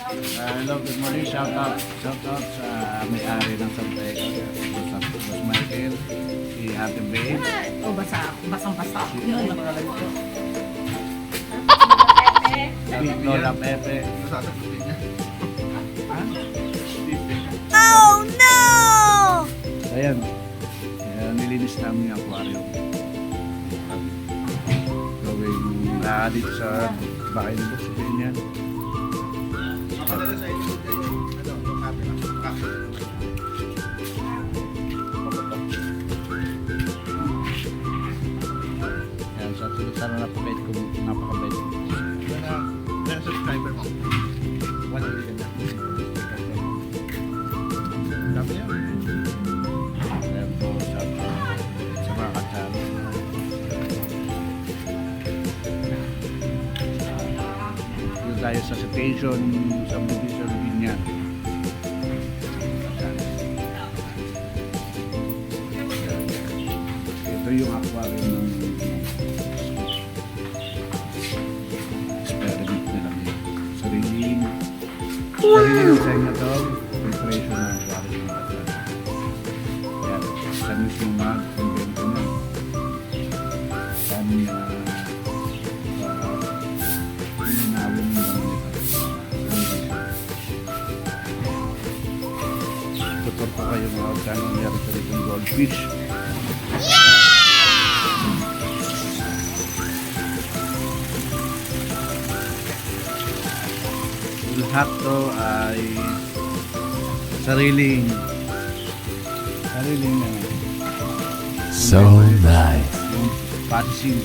Hello, good morning. Shout out sa may-ari ng Santa Eka, Boss Michael, si Happy Babe. Oh, basang-basa. Yun, nakalagay ko. Lola Pepe. Nasasagutin niya. Oh, no! Ayan. Nilinis namin yung aquarium. Gawing dito sa bahay nito. Sabihin yan. Mapadala sa inyo yung copy lang. Ayan, sa tulad sana napakabait ko. Napakabait ko. Yan subscriber mo. 1 million na. Dami yan. Ayan po sa mga katsara. Dito tayo sa station sa Budisan Binyan. Ito yung aquarium ng experiment nila. Sariling sa inyo to, filtration ng aquarium ng katsara. Kaya sa mismo mag-invento na. Kami ninawin ng mga tutor ko kayo mga kano meron sa ritong goldfish. Lahat to ay sariling So nice. yung patising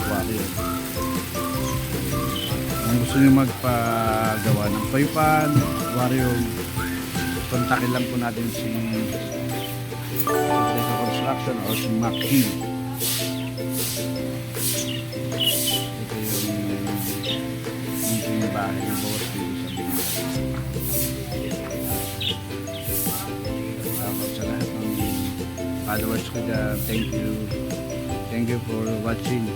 aquarium. Kung gusto nyo magpagawa ng paypan, aquarium, kontakin lang po natin si Deco Construction o si Mac Hill. Ito yung bahay ng bawas dito sa Binyan. Tapos sa lahat ng followers ko dyan, thank you for watching.